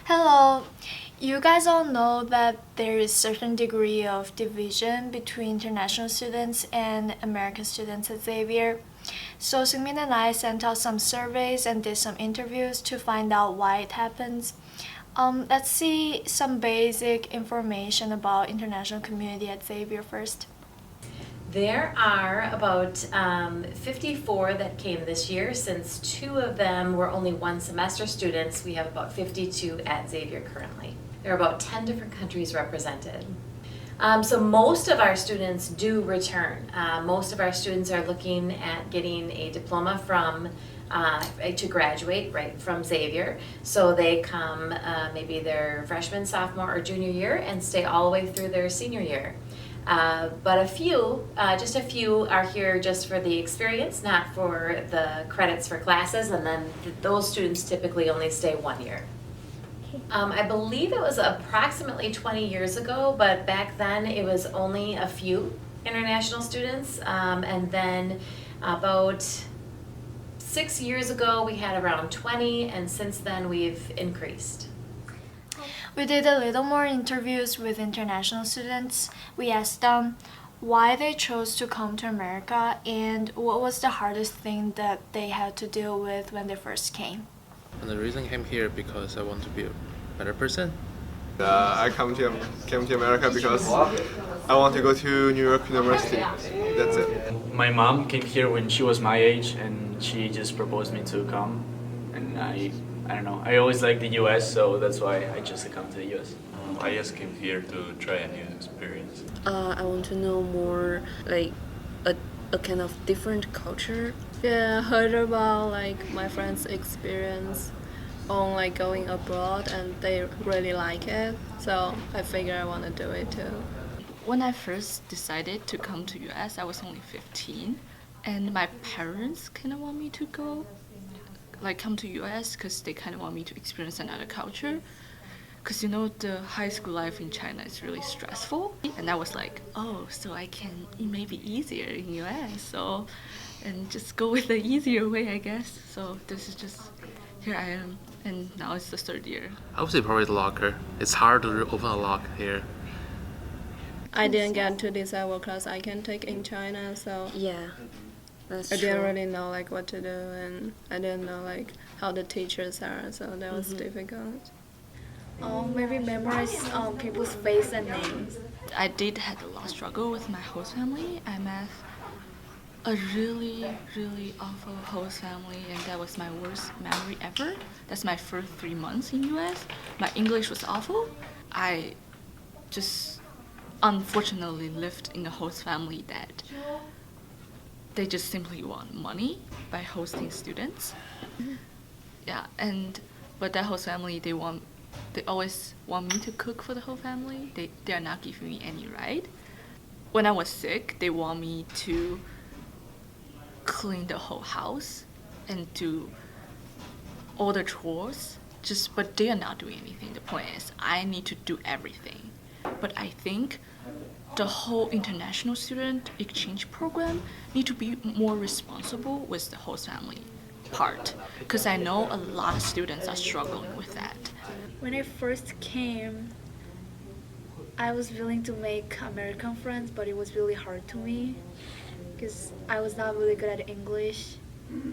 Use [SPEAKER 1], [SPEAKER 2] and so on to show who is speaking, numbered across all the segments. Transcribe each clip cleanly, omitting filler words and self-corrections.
[SPEAKER 1] Hello. You guys all know that there is certain degree of division between international students and American students at Xavier. So Sungmin and I sent out some surveys and did some interviews to find out why it happens. Let's see some basic information about international community at Xavier first.
[SPEAKER 2] There are about 54 that came this year. Since two of them were only one semester students, we have about 52 at Xavier currently. There are about 10 different countries represented. So most of our students do return. Most of our students are looking at getting a diploma from to graduate right from Xavier. So they come maybe their freshman, sophomore, or junior year and stay all the way through their senior year. But just a few are here just for the experience, not for the credits for classes, and then those students typically only stay 1 year. I believe it was approximately 20 years ago, but back then it was only a few international students, and then about 6 years ago we had around 20, and since then we've increased.
[SPEAKER 1] We did a little more interviews with international students. We asked them why they chose to come to America and what was the hardest thing that they had to deal with when they first came.
[SPEAKER 3] And the reason I came here because I want to be a better person.
[SPEAKER 4] I came to America because I want to go to New York University. That's it.
[SPEAKER 5] My mom came here when she was my age, and she just proposed me to come. And I don't know. I always liked the U.S., so that's why I chose to come to the U.S.
[SPEAKER 6] I just came here to try a new experience.
[SPEAKER 7] I want to know more like a kind of different culture.
[SPEAKER 8] Yeah, heard about like my friends' experience on like going abroad and they really like it. So I figure I want to do it too.
[SPEAKER 9] When I first decided to come to US, I was only 15, and my parents kind of want me to go, like come to US, because they kind of want me to experience another culture. Because the high school life in China is really stressful, and I was like, oh, so it may be easier in US, so and just go with the easier way, I guess. So this is just here I am, and now it's the third year.
[SPEAKER 3] I would say probably the locker. It's hard to open a lock here.
[SPEAKER 8] I didn't get to decide what class I can take in China, so
[SPEAKER 7] Yeah, that's
[SPEAKER 8] I
[SPEAKER 7] true.
[SPEAKER 8] didn't really know like what to do, and I didn't know like how the teachers are, so that was difficult.
[SPEAKER 1] Maybe memorize people's face and names.
[SPEAKER 9] I did had a lot of struggle with my host family. I met a really, really awful host family, and that was my worst memory ever. That's my first 3 months in US. My English was awful. I just unfortunately lived in a host family that they just simply want money by hosting students. Yeah, but that host family, they always want me to cook for the whole family. They are not giving me any right. When I was sick, they want me to clean the whole house and do all the chores. But they are not doing anything. The point is, I need to do everything. But I think the whole international student exchange program need to be more responsible with the host family part, because I know a lot of students are struggling with that.
[SPEAKER 1] When I first came, I was willing to make American friends, but it was really hard to me because I was not really good at English,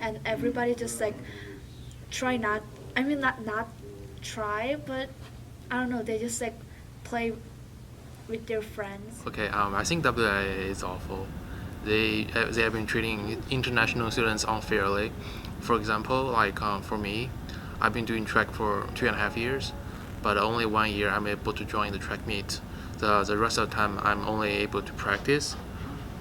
[SPEAKER 1] and everybody just like not try, but I don't know, they just like play with their friends.
[SPEAKER 3] Okay, I think WIA is awful. They have been treating international students unfairly. For example, like for me, I've been doing track for 2.5 years, but only 1 year I'm able to join the track meet. The rest of the time I'm only able to practice,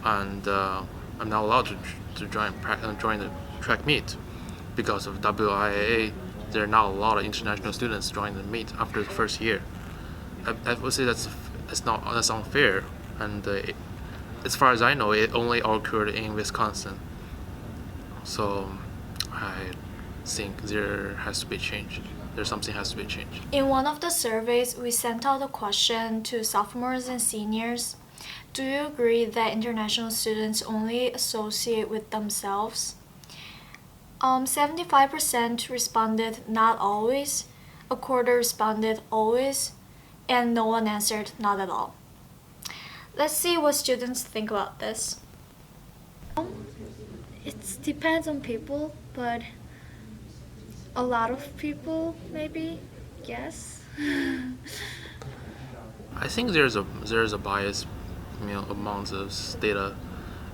[SPEAKER 3] and I'm not allowed to join the track meet because of WIAA. There are not a lot of international students joining the meet after the first year. I would say that's unfair, and as far as I know, it only occurred in Wisconsin. So I think there has to be change. Something has to be changed.
[SPEAKER 1] In one of the surveys, we sent out a question to sophomores and seniors. Do you agree that international students only associate with themselves? 75% responded not always. a quarter responded always, and no one answered not at all. Let's see what students think about this. It depends on people, but a lot of people maybe, yes.
[SPEAKER 3] I think there's a bias, among this data.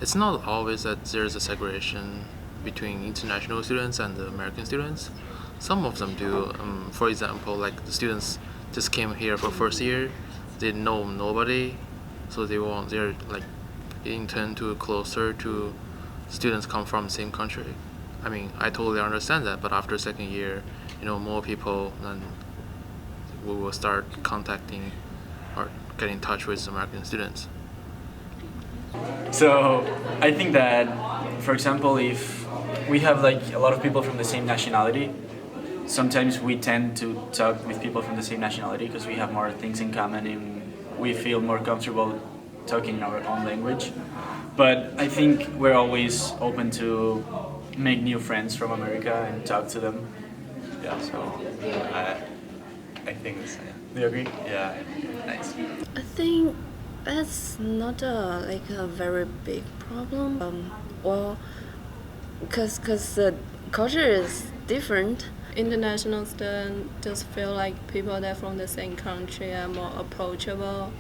[SPEAKER 3] It's not always that there's a segregation between international students and the American students. Some of them do. For example, like the students just came here for first year, they know nobody, so they're like in turn to closer to students come from the same country. I mean, I totally understand that, but after second year, more people, then we will start contacting or get in touch with American students.
[SPEAKER 5] So I think that, for example, if we have like a lot of people from the same nationality, sometimes we tend to talk with people from the same nationality because we have more things in common and we feel more comfortable talking in our own language. But I think we're always open to make new friends from America and talk to them.
[SPEAKER 6] Yeah, so I think the same.
[SPEAKER 5] Do you agree?
[SPEAKER 6] Yeah, nice.
[SPEAKER 7] I think that's not a very big problem. Well, because the culture is different.
[SPEAKER 8] International students just feel like people that from the same country are more approachable.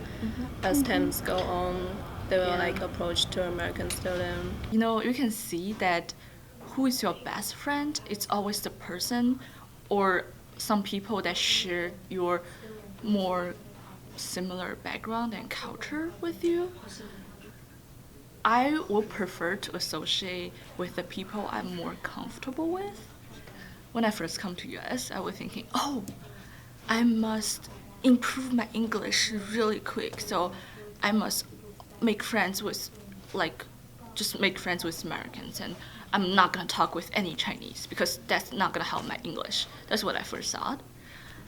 [SPEAKER 8] As times go on, they will like approach to American student.
[SPEAKER 9] You can see that who is your best friend, it's always the person or some people that share your more similar background and culture with you. I would prefer to associate with the people I'm more comfortable with. When I first come to US, I was thinking, I must improve my English really quick, so I must make friends with Americans, and I'm not gonna talk with any Chinese because that's not gonna help my English. That's what I first thought.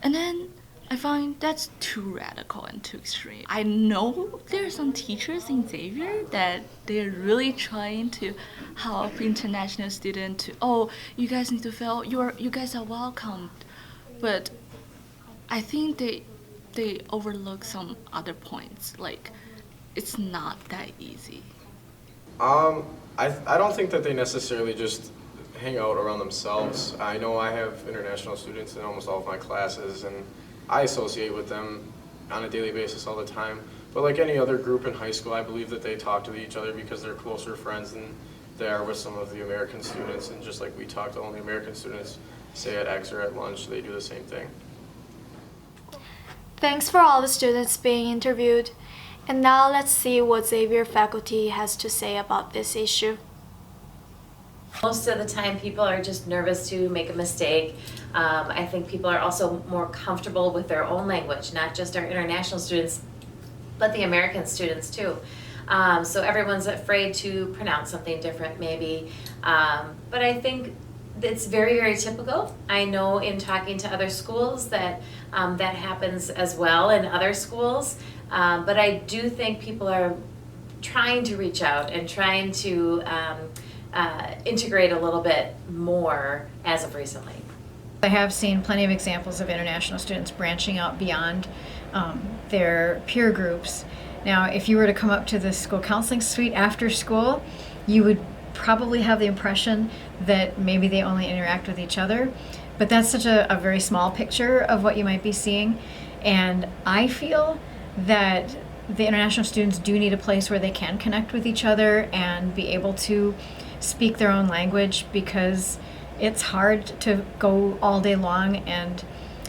[SPEAKER 9] And then I find that's too radical and too extreme. I know there are some teachers in Xavier that they're really trying to help international students to, you guys need to feel you guys are welcomed. But I think they overlook some other points, like it's not that easy.
[SPEAKER 10] I don't think that they necessarily just hang out around themselves. I know I have international students in almost all of my classes, and I associate with them on a daily basis all the time. But like any other group in high school, I believe that they talk to each other because they're closer friends than they are with some of the American students. And just like we talk to all the American students, say at X or at lunch, they do the same thing.
[SPEAKER 1] Thanks for all the students being interviewed. And now let's see what Xavier faculty has to say about this issue.
[SPEAKER 2] Most of the time, people are just nervous to make a mistake. I think people are also more comfortable with their own language, not just our international students, but the American students too. So everyone's afraid to pronounce something different maybe. But I think it's very, very typical. I know in talking to other schools that that happens as well in other schools. But I do think people are trying to reach out and trying to integrate a little bit more as of recently.
[SPEAKER 11] I have seen plenty of examples of international students branching out beyond their peer groups. Now, if you were to come up to the school counseling suite after school, you would probably have the impression that maybe they only interact with each other, but that's such a very small picture of what you might be seeing. And I feel that the international students do need a place where they can connect with each other and be able to speak their own language, because it's hard to go all day long and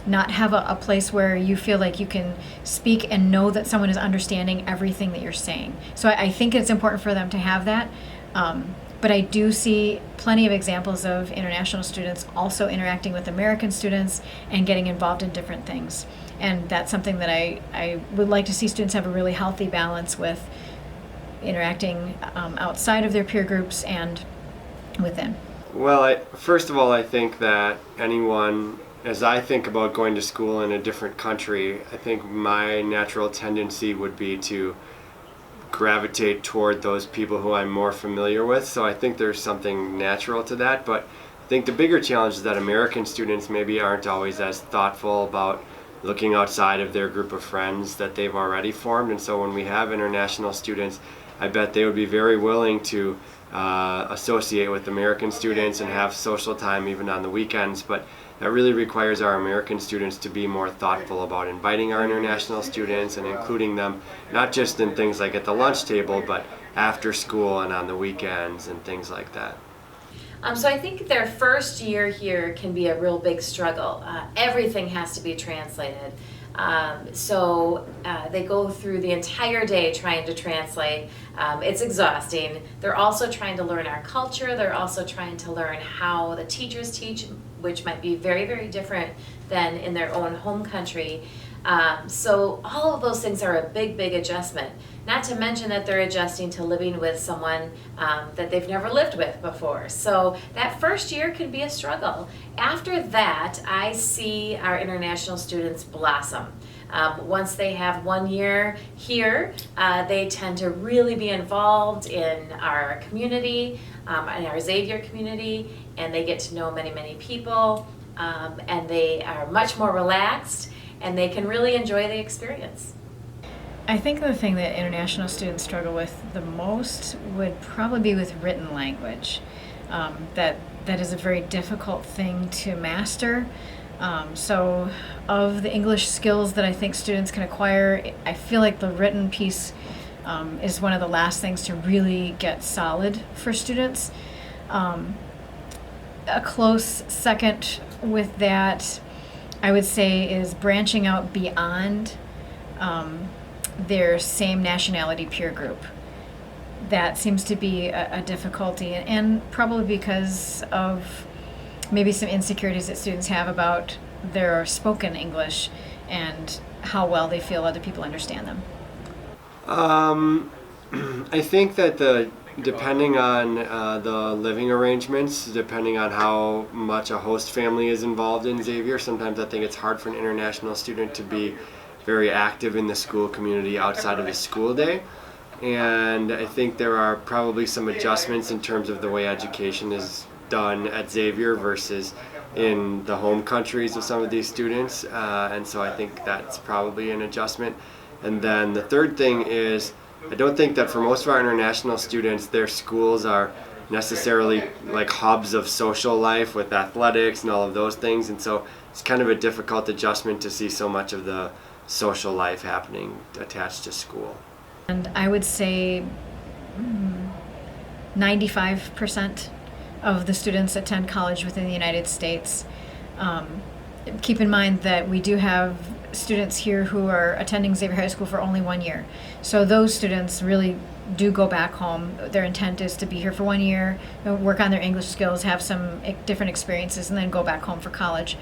[SPEAKER 11] not have a place where you feel like you can speak and know that someone is understanding everything that you're saying. So I think it's important for them to have that. But I do see plenty of examples of international students also interacting with American students and getting involved in different things. And that's something that I would like to see students have a really healthy balance with interacting outside of their peer groups and within.
[SPEAKER 12] Well, first of all, I think that anyone, as I think about going to school in a different country, I think my natural tendency would be to gravitate toward those people who I'm more familiar with. So I think there's something natural to that. But at think the bigger challenge is that American students maybe aren't always as thoughtful about looking outside of their group of friends that they've already formed. And so when we have international students, I bet they would be very willing to associate with American students and have social time even on the weekends. But that really requires our American students to be more thoughtful about inviting our international students and including them, not just in things like at the lunch table, but after school and on the weekends and things like that.
[SPEAKER 2] So I think their first year here can be a real big struggle. Everything has to be translated. So they go through the entire day trying to translate. It's exhausting. They're also trying to learn our culture. They're also trying to learn how the teachers teach, which might be very, very different than in their own home country. So all of those things are a big, big adjustment. Not to mention that they're adjusting to living with someone that they've never lived with before. So that first year can be a struggle. After that, I see our international students blossom. Once they have 1 year here, they tend to really be involved in our community, in our Xavier community, and they get to know many, many people, and they are much more relaxed, and they can really enjoy the experience.
[SPEAKER 11] I think the thing that international students struggle with the most would probably be with written language. That is a very difficult thing to master. So of the English skills that I think students can acquire, I feel like the written piece is one of the last things to really get solid for students. A close second with that, I would say, is branching out beyond their same nationality peer group. That seems to be a difficulty, and probably because of maybe some insecurities that students have about their spoken English and how well they feel other people understand them.
[SPEAKER 12] I think that depending on the living arrangements, depending on how much a host family is involved in Xavier, sometimes I think it's hard for an international student to be very active in the school community outside of the school day. And I think there are probably some adjustments in terms of the way education is done at Xavier versus in the home countries of some of these students. And so I think that's probably an adjustment. And then the third thing is, I don't think that for most of our international students, their schools are necessarily like hubs of social life with athletics and all of those things. And so it's kind of a difficult adjustment to see so much of the social life happening attached to school.
[SPEAKER 11] And I would say 95% of the students attend college within the United States. Keep in mind that we do have students here who are attending Xavier High School for only 1 year. So those students really do go back home. Their intent is to be here for 1 year, work on their English skills, have some different experiences, and then go back home for college.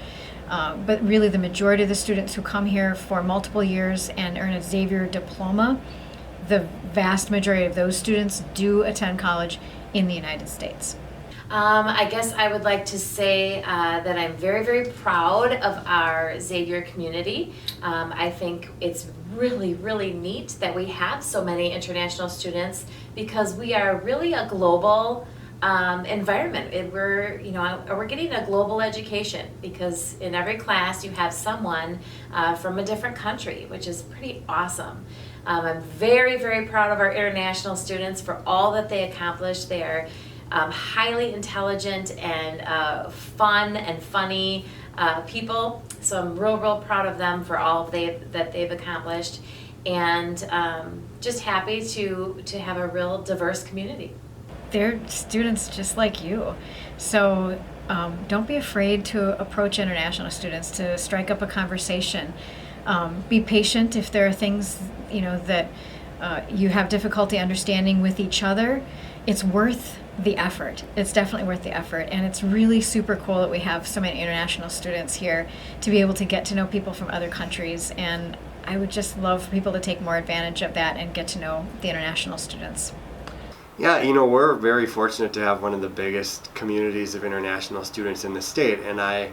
[SPEAKER 11] But really the majority of the students who come here for multiple years and earn a Xavier diploma, the vast majority of those students do attend college in the United States.
[SPEAKER 2] I guess I would like to say that I'm very, very proud of our Xavier community. I think it's really, really neat that we have so many international students because we are really a global environment. We're getting a global education because in every class you have someone from a different country, which is pretty awesome. I'm very, very proud of our international students for all that they accomplish. They are highly intelligent and fun and funny people. So I'm real, real proud of them for all that they've accomplished, and just happy to have a real diverse community.
[SPEAKER 11] They're students just like you. So don't be afraid to approach international students, to strike up a conversation. Be patient if there are things that you have difficulty understanding with each other. It's worth the effort. It's definitely worth the effort, and it's really super cool that we have so many international students here to be able to get to know people from other countries, and I would just love for people to take more advantage of that and get to know the international students.
[SPEAKER 12] Yeah, we're very fortunate to have one of the biggest communities of international students in the state, and I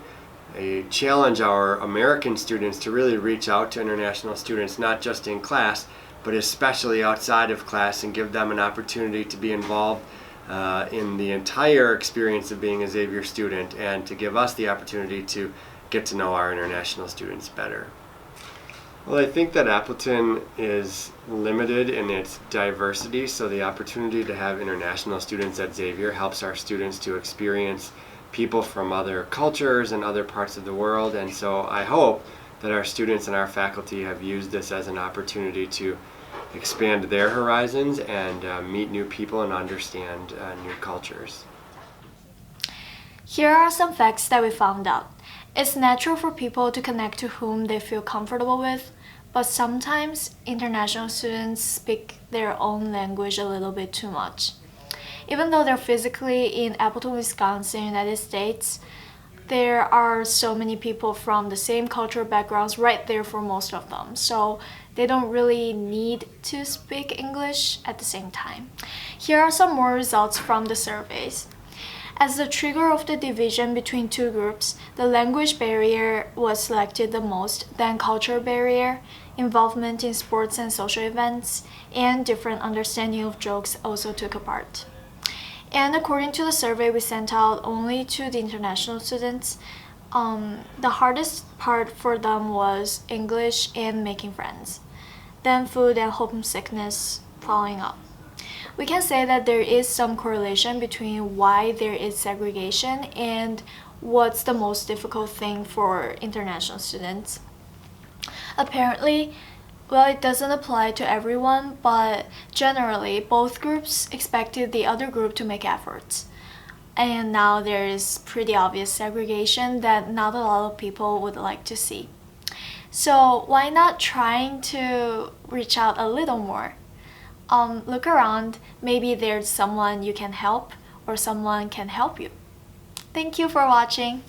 [SPEAKER 12] challenge our American students to really reach out to international students, not just in class, but especially outside of class, and give them an opportunity to be involved in the entire experience of being a Xavier student, and to give us the opportunity to get to know our international students better. Well, I think that Appleton is limited in its diversity, so the opportunity to have international students at Xavier helps our students to experience people from other cultures and other parts of the world, and so I hope that our students and our faculty have used this as an opportunity to expand their horizons and meet new people and understand new cultures.
[SPEAKER 1] Here are some facts that we found out. It's natural for people to connect to whom they feel comfortable with, but sometimes international students speak their own language a little bit too much. Even though they're physically in Appleton, Wisconsin, United States, there are so many people from the same cultural backgrounds right there for most of them. So they don't really need to speak English at the same time. Here are some more results from the surveys. As the trigger of the division between two groups, the language barrier was selected the most, then cultural barrier, involvement in sports and social events, and different understanding of jokes also took a part. And according to the survey we sent out only to the international students, the hardest part for them was English and making friends. Then food and homesickness following up. We can say that there is some correlation between why there is segregation and what's the most difficult thing for international students. Apparently, well, it doesn't apply to everyone, but generally, both groups expected the other group to make efforts. And now there is pretty obvious segregation that not a lot of people would like to see. So why not trying to reach out a little more? Look around, maybe there's someone you can help or someone can help you. Thank you for watching.